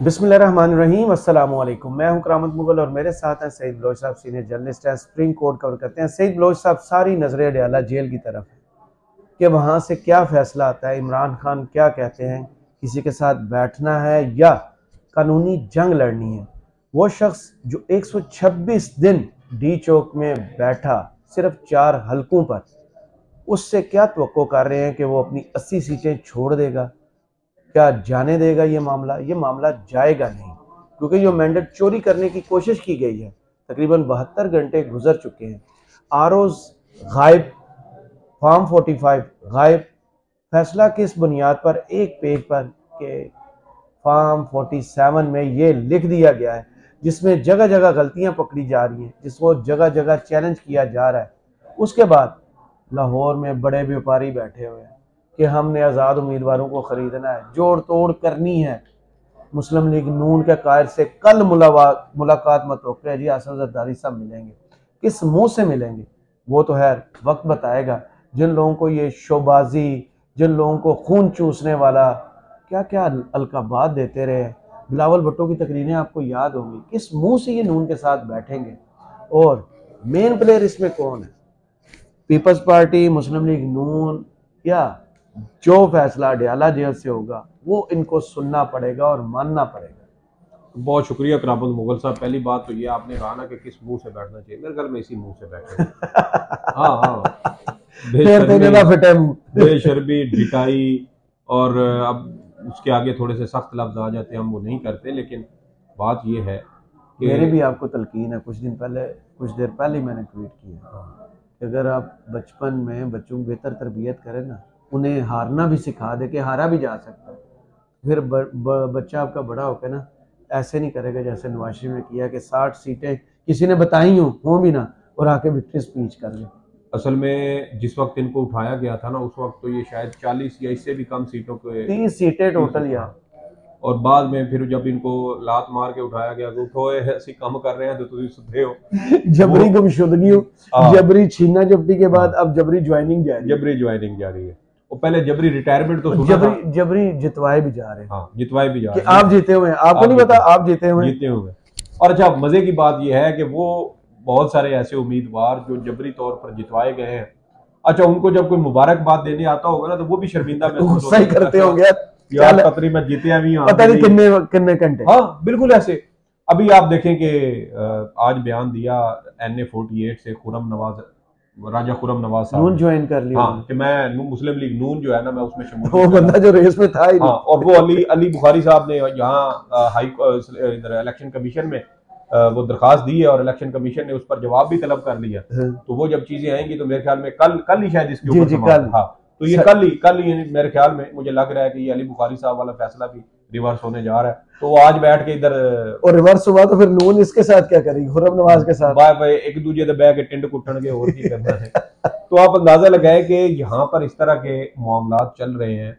बिस्मिल्लाहिर्रहमानिर्रहीम, अस्सलामु अलैकुम। मैं हूं करामत मुगल और मेरे साथ हैं सईद बलोच साहब, सीनियर जर्नलिस्ट हैं, सुप्रीम कोर्ट कवर करते हैं। सईद बलोच साहब, सारी नजरें अडयाला जेल की तरफ है कि वहां से क्या फैसला आता है, इमरान खान क्या कहते हैं, किसी के साथ बैठना है या कानूनी जंग लड़नी है। वो शख्स जो 126 दिन डी चौक में बैठा सिर्फ 4 हलकों पर, उससे क्या तवक्को कर रहे हैं कि वो अपनी 80 सीटें छोड़ देगा? क्या जाने देगा? ये मामला जाएगा नहीं, क्योंकि जो मैंडेट चोरी करने की कोशिश की गई है, तकरीबन 72 घंटे गुजर चुके हैं। आरओज गायब, फॉर्म 45 गायब। फैसला किस बुनियाद पर? एक पेज पर के फॉर्म 47 में ये लिख दिया गया है, जिसमें जगह जगह गलतियां पकड़ी जा रही हैं, जिसको जगह जगह चैलेंज किया जा रहा है। उसके बाद लाहौर में बड़े व्यापारी बैठे हुए हैं कि हमने आज़ाद उम्मीदवारों को खरीदना है, जोड़ तोड़ करनी है। मुस्लिम लीग नून के कायद से कल मुलाकात मतवक्किल है जी। असद जरदारी साहब मिलेंगे, किस मुंह से मिलेंगे वो तो है वक्त बताएगा। जिन लोगों को ये शोबाजी, जिन लोगों को खून चूसने वाला क्या क्या अलकाबात देते रहे, बिलावल भुट्टो की तकरीरें आपको याद होंगी, किस मुंह से ये नून के साथ बैठेंगे? और मेन प्लेयर इसमें कौन है? पीपल्स पार्टी, मुस्लिम लीग नून, या जो फैसला अडयाला जेल से होगा वो इनको सुनना पड़ेगा और मानना पड़ेगा। बहुत शुक्रिया करामत मुगल साहब। पहली बात तो ये आपने कहा ना कि किस मुंह से बैठना चाहिए, मेरे घर में इसी मुंह से बैठे। हाँ हाँ, फिर तो बेशर्मी, ना फिटे। बेशर्मी, ढिठाई, और अब उसके आगे थोड़े से सख्त लफ्ज आ जाते हैं, हम वो नहीं करते। लेकिन बात ये है कि मेरी भी आपको तलकीन है। कुछ देर पहले मैंने ट्वीट किया कि अगर आप बचपन में बच्चों की बेहतर तरबियत करें ना, उन्हें हारना भी सिखा दे कि हारा भी जा सकता है, फिर बच्चा आपका बड़ा होकर ना ऐसे नहीं करेगा जैसे नवाज शरीफ ने किया कि 60 सीटें किसी ने बताई हो भी ना और आके विक्ट्री स्पीच कर ले। असल में जिस वक्त इनको उठाया गया था ना, उस वक्त तो ये शायद 40 या इससे भी कम सीटों के 30 सीटें टोटल यहाँ। और बाद में फिर जब इनको लात मार के उठाया गया कि उठो ऐसी कम कर रहे हैं तो तुम सुधरे हो। जबरी गुमशुदगी, जबरी छीना जब्ती के बाद अब जबरी ज्वाइनिंग जारी है। जबरी ज्वाइनिंग जारी है। वो पहले जबरी रिटायरमेंट तो सुना था। जबरी जितवाए भी जा रहे हैं। हाँ, जितवाए भी जा कि रहे हैं। आप जीते हुए हैं, आपको नहीं पता आप जीते हुए हैं। और अच्छा, मजे की बात यह है कि वो बहुत सारे ऐसे उम्मीदवार जो जबरी तौर पर जितवाए गए हैं, अच्छा उनको जब कोई मुबारकबाद देने आता होगा ना तो वो भी शर्मिंदा महसूस सही करते होंगे यार, पतरी में जीते भी पता नहीं कितने कितने घंटे। हाँ बिल्कुल ऐसे। अभी आप देखें कि आज बयान दिया NA-48 से खुरम नवाज, राजा खुरम नवाज साहब नून ज्वाइन कर लिया। हाँ, कि मैं मुस्लिम लीग नून जो है ना, मैं उसमें शमूलियत वो बंदा जो रेस में था ही नहीं। हाँ, और वो अली बुखारी साहब ने यहाँ हाई इलेक्शन कमीशन में वो दरखास्त दी है और इलेक्शन कमीशन ने उस पर जवाब भी तलब कर लिया। तो वो जब चीजें आएंगी तो मेरे ख्याल में कल ही शायद इसके ऊपर हाँ, तो ये कल ही मेरे ख्याल में मुझे लग रहा है कि ये अली बुखारी साहब वाला फैसला भी रिवर्स होने जा रहा है। तो वो आज बैठ के इधर और रिवर्स हुआ तो फिर नून इसके साथ क्या करेगी? खुरम नवाज के साथ बाय बाय एक दूसरे दे बैठ के टिंड कुटन के और की करना है। तो आप अंदाजा लगाए कि यहाँ पर इस तरह के मामलात चल रहे हैं।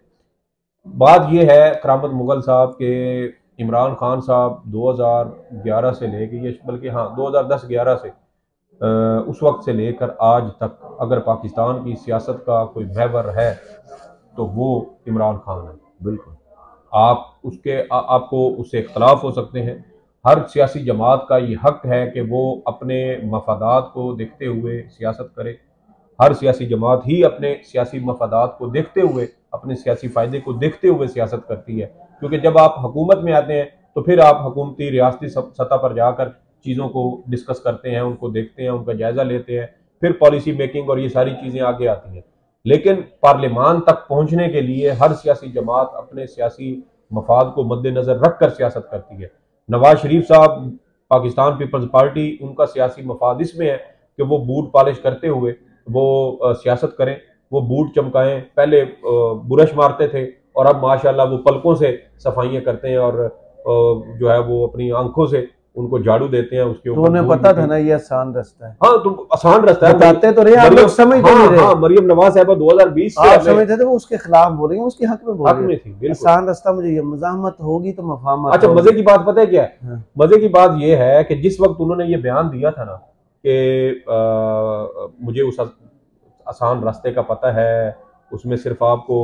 बात यह है करामत मुगल साहब के इमरान खान साहब 2011 से लेके, ये बल्कि हाँ 2010-11 से उस वक्त से लेकर आज तक अगर पाकिस्तान की सियासत का कोई महवर है तो वो इमरान खान है। बिल्कुल। आपको उससे इख्तलाफ हो सकते हैं। हर सियासी जमात का ये हक है कि वो अपने मफादात को देखते हुए सियासत करे। हर सियासी जमात ही अपने सियासी मफादात को देखते हुए, अपने सियासी फ़ायदे को देखते हुए सियासत करती है। क्योंकि जब आप हुकूमत में आते हैं तो फिर आप हुकूमती रियासती सतह पर जाकर चीज़ों को डिस्कस करते हैं, उनको देखते हैं, उनका जायज़ा लेते हैं, फिर पॉलिसी मेकिंग और ये सारी चीज़ें आगे आती हैं। लेकिन पार्लियामान तक पहुँचने के लिए हर सियासी जमात अपने सियासी मफाद को मद्देनज़र रख कर सियासत करती है। नवाज शरीफ साहब, पाकिस्तान पीपल्स पार्टी, उनका सियासी मफाद इसमें है कि वो बूट पॉलिश करते हुए वो सियासत करें, वो बूट चमकाएं। पहले बुरश मारते थे और अब माशाल्लाह वो पलकों से सफाइयाँ करते हैं और जो है वो अपनी आंखों से उनको झाड़ू देते हैं उसके ऊपर। तो उन्हें पता था ना ये आसान रास्ता है। हाँ, तो आसान रास्ता है, बताते तो रहे, आप लोग समझते नहीं रहे। हाँ, मरियम नवाज साहबा 2020 से आप समझते थे वो उसके खिलाफ बोल रही है, उसके हक में बोल रही है। हक में थी। आसान रास्ता मुझे ये मज़ाहमत होगी तो मफाहमत। अच्छा, मजे की बात पता है क्या है? मजे की बात ये है कि जिस वक्त उन्होंने ये बयान दिया था ना कि मुझे उस आसान रास्ते का पता है, उसमें सिर्फ आपको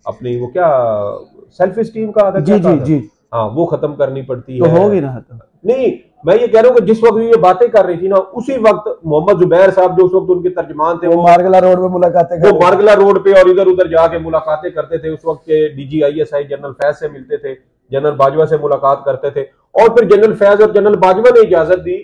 अपनी वो क्या सेल्फ स्टीम का जी जी जी हाँ वो खत्म करनी पड़ती तो है। होगी ना खत्म। नहीं, मैं ये कह रहा हूँ कि जिस वक्त ये बातें कर रही थी ना, उसी वक्त मोहम्मद जुबैर साहब जो उस वक्त उनके तर्जमान थे, वो मार्गला रोड पे मुलाकातें वो मार्गला रोड पे और इधर उधर जाके मुलाकातें करते थे। उस वक्त के DGISI जनरल फैज से मिलते थे, जनरल बाजवा से मुलाकात करते थे, और फिर जनरल फैज और जनरल बाजवा ने इजाजत दी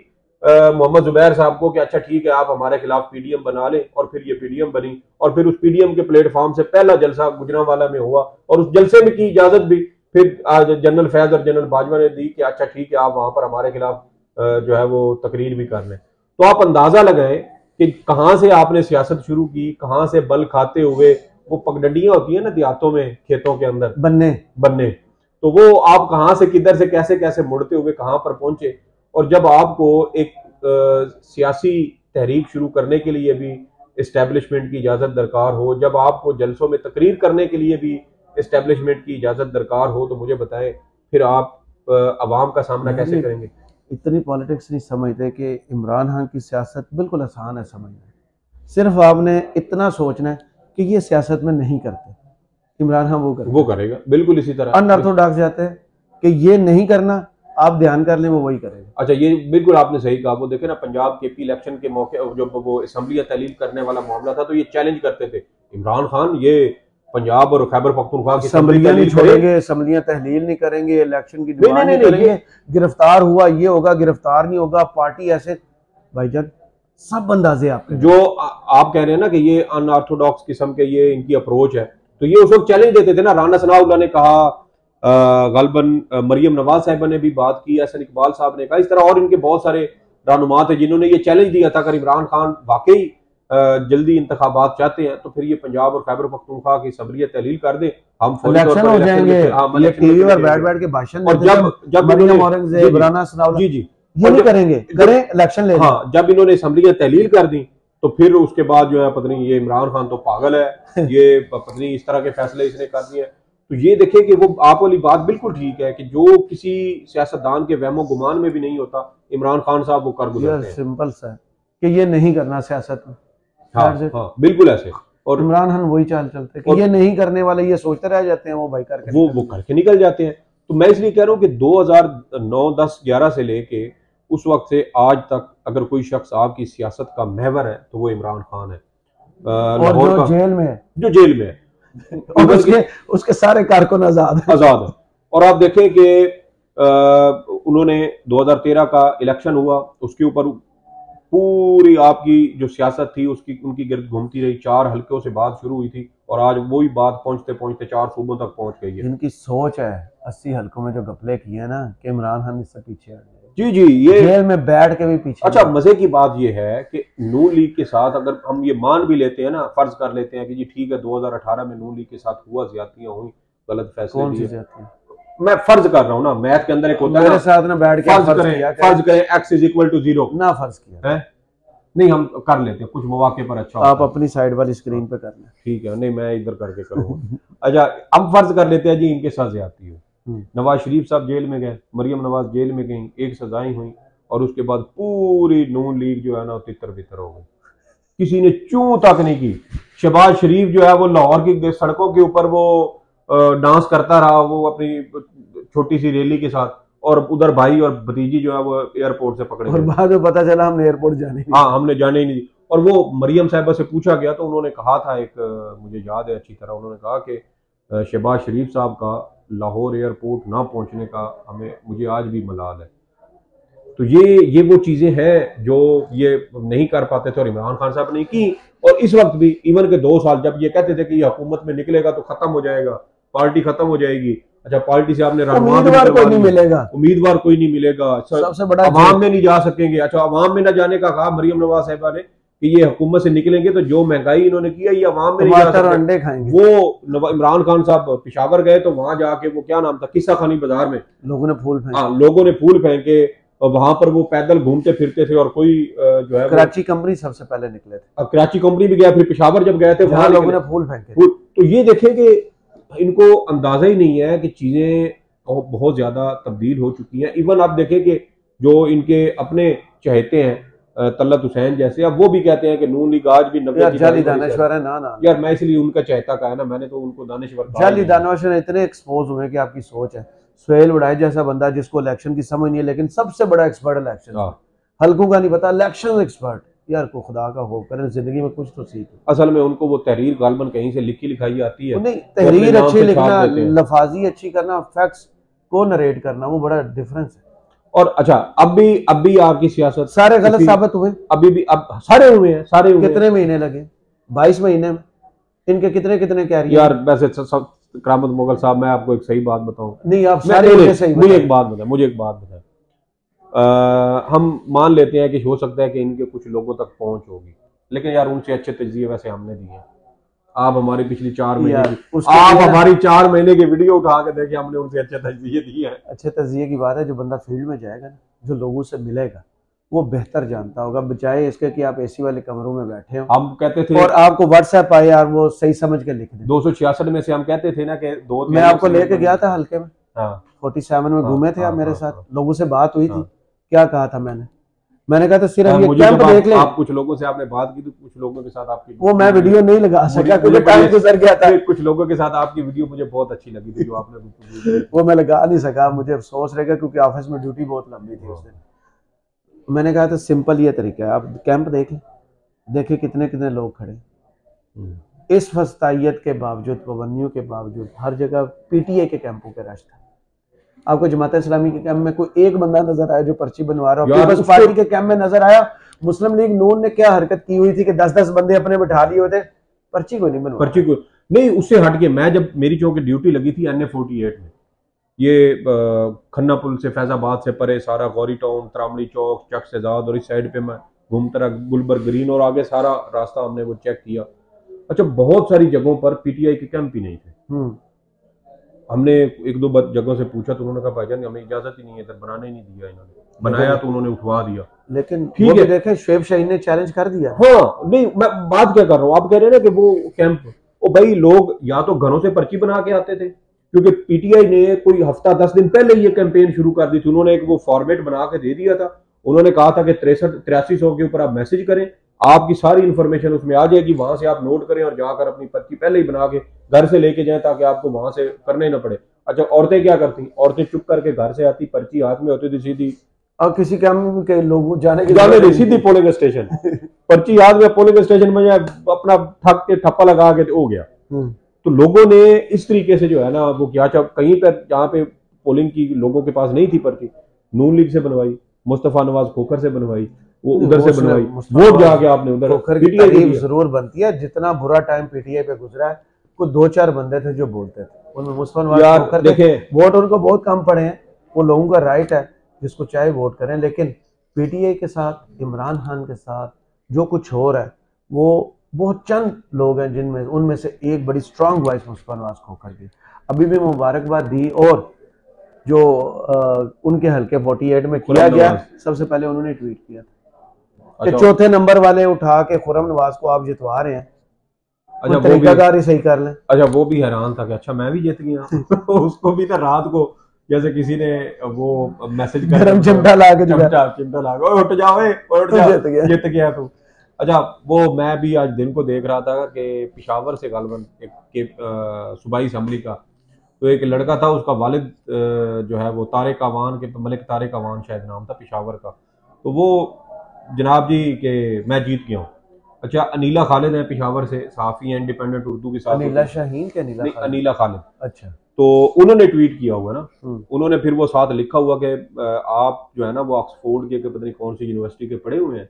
मोहम्मद जुबैर साहब को कि अच्छा ठीक है, आप हमारे खिलाफ PDM बना लें। और फिर ये PDM बनी, और फिर उस PDM के प्लेटफॉर्म से पहला जलसा गुजरांवाला में हुआ, और उस जलसे में की इजाजत भी फिर जनरल फैज और जनरल बाजवा ने दी कि अच्छा ठीक है, आप वहां पर हमारे खिलाफ जो है वो तकरीर भी कर लें। तो आप अंदाजा लगाएं कि कहां से आपने सियासत शुरू की, कहां से बल खाते हुए वो पगडंडियां होती है ना देहातों में, खेतों के अंदर बनने, तो वो आप कहां से किधर से कैसे कैसे मुड़ते हुए कहां पर पहुंचे। और जब आपको एक सियासी तहरीक शुरू करने के लिए भी इस्टेब्लिशमेंट की इजाजत दरकार हो, जब आपको जलसों में तकरीर करने के लिए भी इस्टेब्लिशमेंट की इजाजत दरकार हो, तो मुझे बताएं फिर आप अवाम का सामना कैसे करेंगे। इतनी पॉलिटिक्स नहीं समझते कि इमरान खान की सियासत बिल्कुल आसान है समझना। सिर्फ आपने इतना सोचना है कि ये सियासत में नहीं करते, इमरान खान वो करेगा बिल्कुल इसी तरह। अनऑर्थोडॉक्स जाते हैं कि ये नहीं करना, आप ध्यान कर लें, वो वही करेगा। अच्छा, ये बिल्कुल आपने सही कहा। वो देखे ना पंजाब KP इलेक्शन के मौके जब वो असेंबली तहलील करने वाला मामला था, तो ये चैलेंज करते थे इमरान खान, ये पंजाब और खैबर पख्तूनख्वा की असेंबलियां नहीं छोड़ेंगे, असेंबलियां तहलील नहीं करेंगे, इलेक्शन की डिमांड नहीं करेंगे, गिरफ्तार हुआ ये होगा, गिरफ्तार नहीं होगा, पार्टी ऐसे। भाईजान सब अंदाजे आपके जो आप कह रहे हैं ना कि ये अनऑर्थोडॉक्स किस्म के ये इनकी अप्रोच है, तो ये उस वक्त चैलेंज देते थे ना। राना सनाउल्लाह ने कहा, गलबन मरियम नवाज साहिबा ने भी बात की, एहसन इकबाल साहब ने कहा, इस तरह और इनके बहुत सारे रहनुमा थे जिन्होंने ये चैलेंज दिया था अगर इमरान खान वाकई जल्दी इंतखाबात चाहते हैं तो फिर ये पंजाब और खैबर पख्तूनख्वा की असम्बलियां तहलील कर दें, हम इलेक्शन हो जाएंगे। टीवी पर बैठ बैठ के भाषण और जब मरियम औरंगजेब, राना सनाउल्लाह ये नहीं करेंगे, करें इलेक्शन ले। हाँ, जब इन्होंने असम्बलियां तहलील कर दी तो फिर उसके बाद जो है पता नहीं ये इमरान खान तो पागल है, ये पता नहीं इस तरह के फैसले इसने कर दिए। तो ये देखें कि वो आप वाली बात बिल्कुल ठीक है कि जो किसी सियासतदान के वहमो गुमान में भी नहीं होता, इमरान खान साहब वो कर गुजरते हैं। सिंपल सा कि ये नहीं करना सियासत में। हाँ, बिल्कुल ऐसे। और इमरान खान वही चाल चलते कि ये नहीं करने वाले, ये सोचते रह जाते हैं, वो भाई करके वो करके निकल जाते हैं। तो मैं इसलिए कह रहा हूँ कि 2009, 10, 11 से लेके उस वक्त से आज तक अगर कोई शख्स आपकी सियासत का महवर है तो वो इमरान खान है। और जो जेल में है, जो जेल में है और उसके सारे कारकुन आजाद है। और आप देखें कि उन्होंने 2013 का इलेक्शन हुआ, उसके ऊपर पूरी आपकी जो सियासत थी उसकी उनकी गिरद घूमती रही। 4 हल्कों से बात शुरू हुई थी और आज वही बात पहुंचते पहुंचते 4 सूबों तक पहुंच गई है। इनकी सोच है 80 हल्कों में जो गपले किए हैं ना कि इमरान खान इससे पीछे हट जी, ये जेल में बैठ के भी पीछे। अच्छा, मजे की बात ये है कि नून लीग के साथ अगर हम ये मान भी लेते हैं ना, फर्ज कर लेते हैं कि जी ठीक है 2018 में नून लीग के साथ हुआ, ज्यादतियां हुई, गलत फैसले लिए, मैं फर्ज कर रहा हूँ ना, मैथ के अंदर एक होता है मेरे साथ ना बैठ के फर्ज करें x = 0 ना, फर्ज किया है नहीं, हम कर लेते हैं कुछ मौके पर। अच्छा, आप अपनी साइड वाली स्क्रीन पे कर लें, ठीक है, नहीं मैं इधर करके करूँगा। अच्छा, अब फर्ज कर लेते हैं जी इनके साथ ज्यादती हो, नवाज शरीफ साहब जेल में गए, मरियम नवाज जेल में गई, एक सजाएं हुई, और उसके बाद पूरी नून लीग जो है ना तितर बितर हो गई, किसी ने चूं तक नहीं की। शहबाज शरीफ जो है वो लाहौर की सड़कों के ऊपर वो डांस करता रहा, वो अपनी छोटी सी रैली के साथ, और उधर भाई और भतीजी जो है वो एयरपोर्ट से पकड़े और बाद में पता चला हमने एयरपोर्ट जाने, हाँ हमने जाने ही नहीं दी। और वो मरियम साहिबा से पूछा गया तो उन्होंने कहा था, एक मुझे याद है अच्छी तरह, उन्होंने कहा कि शहबाज शरीफ साहब का लाहौर एयरपोर्ट ना पहुंचने का मुझे आज भी मलाल है। तो ये वो चीजें हैं जो ये नहीं कर पाते थे और इमरान खान साहब ने की। और इस वक्त भी इवन के 2 साल जब ये कहते थे कि ये हुकूमत में निकलेगा तो खत्म हो जाएगा, पार्टी खत्म हो जाएगी, अच्छा पार्टी से आपने उम्मीदवार कोई नहीं मिलेगा, उम्मीदवार कोई नहीं मिलेगा, सबसे बड़ा अवाम में नहीं जा सकेंगे। अच्छा, अवाम में ना जाने का कहा मरियम नवाज साहिबा ने कि ये हुकूमत से निकलेंगे तो जो महंगाई इन्होंने की है ये अवाम में नहीं जा सकते, अंडे खाएंगे। वो इमरान खान साहब पेशावर गए तो वहां जाके वो क्या नाम था, किस्सा खानी बाजार में लोगों ने फूल फेंके, लोगों ने फूल फेंके, और वहां पर वो पैदल घूमते फिरते थे। और कोई जो है कराची कंपनी सबसे पहले निकले थे, कराची कंपनी भी गया, फिर पेशावर जब गए थे वहां लोगों ने फूल फेंके। तो ये देखें कि इनको अंदाजा ही नहीं है कि चीजें बहुत ज्यादा तब्दील हो चुकी हैं। इवन आप देखें कि जो इनके अपने चहेते हैं तलत हुसैन जैसे, अब वो भी कहते हैं कि नून लीग आज भी 90 दानश्वर है ना यार, मैं इसलिए उनका चहेता कहा है ना, मैंने तो उनको दानश्वर जाली दानश्वर इतने एक्सपोज हुए कि आपकी सोच है। सुहेल उड़ाई जैसा बंदा जिसको इलेक्शन की समझ नहीं है, लेकिन सबसे बड़ा एक्सपर्ट इलेक्शन, हल्कों का नहीं पता, इलेक्शन एक्सपर्ट। यार को खुदा का हो करें, जिंदगी में कुछ तो सीख। असल में उनको वो तहरीर गालबन कहीं से लिखी लिखाई आती है, नहीं तहरीर अच्छी लिखना, लफाजी अच्छी करना, फैक्ट्स को नरेट करना, वो बड़ा डिफरेंस है। और अच्छा अब भी आपकी सियासत सारे गलत साबित हुए, अभी भी अब सारे हुए हैं, सारे हुए। कितने महीने लगे? 22 महीने में इनके कितने कितने कैरियर। यार वैसे करामत मुगल साहब, मैं आपको एक सही बात बताऊं। नहीं आप सारे मुझे एक बात बताएं। हम मान लेते हैं कि हो सकता है कि इनके कुछ लोगों तक पहुंच होगी, लेकिन यार उनसे अच्छे तजज़िये वैसे हमने दिए हैं। आप हमारी पिछली 4 महीने आप हमारी 4 महीने की वीडियो उठा के देखिए, हमने उनसे अच्छे तजज़िये दिए हैं। अच्छे तजज़िये की बात है, जो बंदा फील्ड में जाएगा ना, जो लोगों से मिलेगा, वो बेहतर जानता होगा, बजाय इसके कि आप एसी वाले कमरों में बैठे हो। हम कहते थे और आपको व्हाट्सएप आए यार वो सही समझ के लिख दें। 266 में से हम कहते थे ना कि मैं आपको लेके गया था हल्के में, 47 में घूमे थे आप मेरे साथ, लोगों से बात हुई थी, क्या कहा था मैंने कहा था सिर्फ ये कैंप देख ले। आप कुछ लोगों से आपने बात की तो कुछ लोगों के साथ आपकी वो मैं वीडियो नहीं लगा सका क्योंकि टाइम गुजर गया था। कुछ लोगों के साथ आपकी वीडियो मुझे बहुत अच्छी लगी थी जो आपने वो मैं लगा नहीं सका, मुझे अफसोस रहेगा क्योंकि ऑफिस में ड्यूटी बहुत लंबी थी उस दिन। मैंने कहा था सिंपल ये तरीका है, आप कैंप देखिए कितने कितने लोग खड़े। इस फस्तायत के बावजूद, पाबंदियों के बावजूद हर जगह पीटीए के कैंपों के रश था। आपको जमात इस्लामी के कैंप में कोई एक बंदा नजर आया जो पर्ची बनवा रहा हो? पीपल्स पार्टी के कैंप में नजर आया? मुस्लिम लीग नून ने क्या हरकत की हुई थी कि 10-10 बंदे अपने बिठा लिए होते, पर्ची को नहीं बनवा, पर्ची को नहीं। उससे हटके मैं जब मेरी चौकी ड्यूटी लगी थी NA48 में, ये खन्ना पुल से फैजाबाद से परे सारा गौरी टाउन, त्रामड़ी चौक, चक शहजाद, और इस साइड पे मैं घूमता रहा गुलबर्ग ग्रीन, और आगे सारा रास्ता हमने वो चेक किया। अच्छा बहुत सारी जगहों पर पीटीआई के कैंप ही नहीं थे। हमने 1-2 जगहों से पूछा तो उन्होंने कहा भाईजान हमें इजाजत ही नहीं है, इधर बनाने ही नहीं दिया। इन्होंने बनाया तो उन्होंने उठवा दिया। लेकिन ठीक है, देखे शुएब शाहीन ने चैलेंज कर दिया। हाँ नहीं, मैं बात क्या कर रहा हूँ, आप कह रहे हैं ना कि वो कैंप, वो भाई लोग या तो घरों से पर्ची बना के आते थे, क्योंकि पीटीआई ने कोई हफ्ता 10 दिन पहले ये कैंपेन शुरू कर दी थी। उन्होंने एक वो फॉर्मेट बना के दे दिया था। उन्होंने कहा था कि 6300 के ऊपर आप मैसेज करें, आपकी सारी इंफॉर्मेशन उसमें आ जाएगी, वहां से आप नोट करें और जाकर अपनी पर्ची पहले ही बना के घर से लेके जाएं ताकि आपको वहां से करने ना पड़े। अच्छा औरतें क्या करती? औरतें चुप करके घर से आती, पर्ची हाथ में होती थी सीधी, और किसी काम के लोग जाने सीधी पोलिंग स्टेशन पर्ची याद में पोलिंग स्टेशन में अपना ठक के ठप्पा लगा के हो गया। तो लोगों ने इस तरीके से जो है ना वो क्या, कहीं पर जहाँ पे पोलिंग की लोगों के पास नहीं थी पर्ची, नून लीग से बनवाई, मुस्तफा नवाज खोखर से बनवाई, वो उधर से बनवाई, वोट जाके आपने उधर। खोखर की तारीफ जरूर बनती है, जितना बुरा टाइम पीटीआई पे गुजरा है, कुछ 2-4 बंदे थे जो बोलते थे, उनमें मुस्तफा नवाज खोखर देखे, वोट उनको बहुत कम पड़े हैं, वो लोगों का राइट है जिसको चाहे वोट करें, लेकिन पीटीआई के साथ, इमरान खान के साथ जो कुछ हो रहा है, वो बहुत चंद लोग हैं जिनमें, उनमें से एक बड़ी स्ट्रांग वॉइस मुस्तफा नवाज खोखर की, अभी भी मुबारकबाद दी। और जो उनके हल्के 48 में किया गया, सबसे पहले उन्होंने ट्वीट किया था कि चौथे नंबर वाले उठा के खुरम नवाज को आप जितवा रहे हैं, अच्छा तरीकाकार ही सही कर लें। अच्छा वो भी हैरान था कि अच्छा मैं भी जीत गया उसको भी था रात को जैसे किसी ने वो मैसेज गरम चिमटा ला के चिमटा ला के उठ जाओ जीत गया तू। अच्छा वो मैं भी आज दिन को देख रहा था कि पिशावर से गालबन एक सूबाई असेंबली का तो एक लड़का था, उसका वालिद जो है वो तारिक अवान के, मलिक तारिक अवान शायद नाम था पिशावर का, तो वो जनाब जी के मैं जीत गया हूँ। अच्छा अनीला खालिद है पिशावर से, सहाफ़ी हैं, इंडिपेंडेंट उर्दू के साथ। अनीला शाहीन के अनीला खालिद। अच्छा तो उन्होंने ट्वीट किया हुआ ना, उन्होंने फिर वो साथ लिखा हुआ कि आप जो है ना वो ऑक्सफोर्ड के पता नहीं कौन सी यूनिवर्सिटी के पढ़े हुए हैं,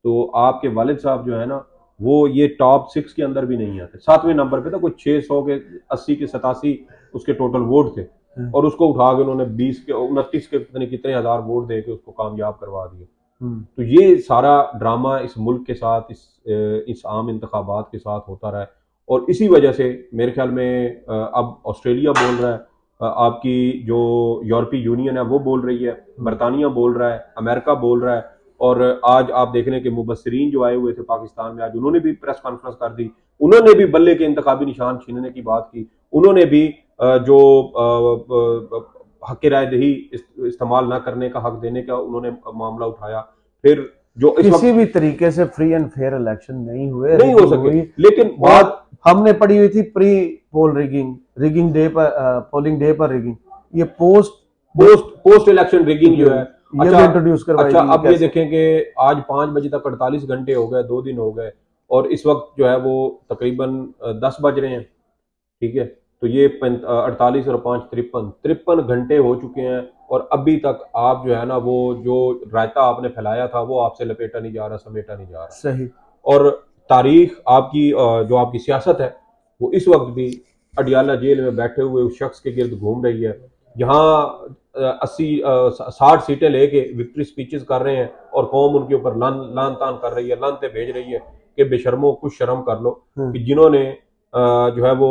तो आपके वालिद साहब जो है ना वो ये टॉप 6 के अंदर भी नहीं आते, 7वें नंबर पे था, कुछ 600 के 80 के 87 उसके टोटल वोट थे, और उसको उठा के उन्होंने 20 के 29 के पता नहीं कितने हजार वोट दे के उसको कामयाब करवा दिए। तो ये सारा ड्रामा इस मुल्क के साथ, इस आम इंतखाबात के साथ होता रहा है, और इसी वजह से मेरे ख्याल में अब ऑस्ट्रेलिया बोल रहा है, आपकी जो यूरोपीय यूनियन है वो बोल रही है, बरतानिया बोल रहा है, अमेरिका बोल रहा है, और आज आप देख रहे हैं कि मुबस्सिरीन जो आए हुए थे पाकिस्तान में, आज उन्होंने भी प्रेस कॉन्फ्रेंस कर दी, उन्होंने भी बल्ले के इंतखाबी निशान छीनने की बात की, उन्होंने भी जो हक राय दही इस्तेमाल ना करने का, हक देने का उन्होंने मामला उठाया। फिर जो किसी भी तरीके से फ्री एंड फेयर इलेक्शन नहीं हो सके, लेकिन बात हमने पढ़ी हुई थी प्री पोल रिगिंग डे पर, पोलिंग डे पर रिगिंग, ये पोस्ट पोस्ट इलेक्शन रिगिंग जो है ये भी इंट्रोड्यूस करवाई। अच्छा अब ये देखें कि आज 5 बजे तक 48 घंटे हो गए, 2 दिन हो गए, और इस वक्त जो है वो तकरीबन 10 बज रहे हैं, ठीक है। तो ये 48 और 5 53 घंटे हो चुके हैं, और अभी तक आप जो है ना वो जो रायता आपने फैलाया था वो आपसे लपेटा नहीं जा रहा, समेटा नहीं जा रहा। सही। और तारीख आपकी जो आपकी सियासत है वो इस वक्त भी अडियाला जेल में बैठे हुए उस शख्स के गिर्द घूम रही है। यहाँ 60 सीटें लेके विक्ट्री स्पीचेस कर रहे हैं और कौम उनके ऊपर लान तान कर रही है, लानते भेज रही है कि बेशर्मो कुछ शर्म कर लो, कि जिन्होंने जो है वो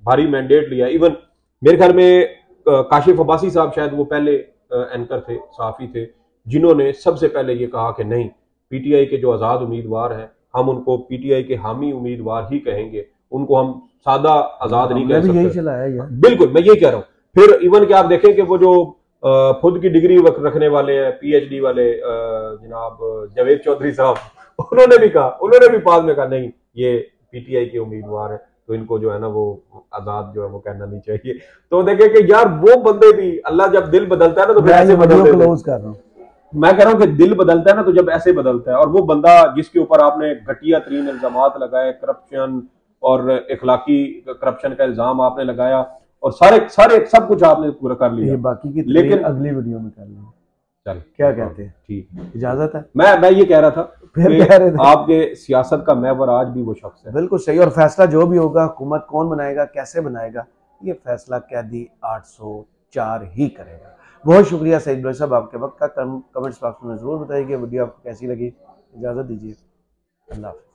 भारी मैंडेट लिया। इवन मेरे ख्याल में काशिफ अब्बासी साहब शायद वो पहले एंकर थे, सहाफी थे, जिन्होंने सबसे पहले ये कहा कि नहीं, पीटीआई के जो आज़ाद उम्मीदवार हैं हम उनको पीटीआई के हामी उम्मीदवार ही कहेंगे, उनको हम सादा आज़ाद नहीं कह सकते। यही चलाया यार। बिल्कुल, मैं यही कह रहा हूँ। फिर इवन कि आप देखें कि वो जो खुद की डिग्री रखने वाले हैं, पीएचडी वाले जनाब जावेद चौधरी साहब, उन्होंने भी कहा, उन्होंने भी बाद में कहा नहीं ये पीटीआई के उम्मीदवार है, तो इनको जो है ना वो आजाद जो है वो कहना नहीं चाहिए। तो देखें कि यार वो बंदे भी, अल्लाह जब दिल बदलता है ना तो फिर ऐसे बदलते हैं। मैं कह रहा हूँ कि दिल बदलता है ना तो जब ऐसे बदलता है। और वो बंदा जिसके ऊपर आपने घटिया तरीन इल्जामात लगाए, करप्शन और इखलाकी करप्शन का इल्जाम आपने लगाया, और सारे सब कुछ आपने पूरा कर लिया। ये बाकी की लेकिन अगली वीडियो में कर लेंगे। चल क्या कहते हैं? ठीक, इजाजत है? मैं ये कह रहा था, फिर कह रहे थे आपके सियासत का महवर आज भी वो शख्स है। बिल्कुल सही। और फैसला जो भी होगा, हुकूमत कौन बनाएगा, कैसे बनाएगा, ये फैसला कैदी 804 ही करेगा। बहुत शुक्रिया सईद बलोच साहब, आपके वक्त का। कमेंट्स बॉक्स में जरूर बताइए वीडियो आपको कैसी लगी। इजाजत दीजिए, अल्लाह हाफ़िज़।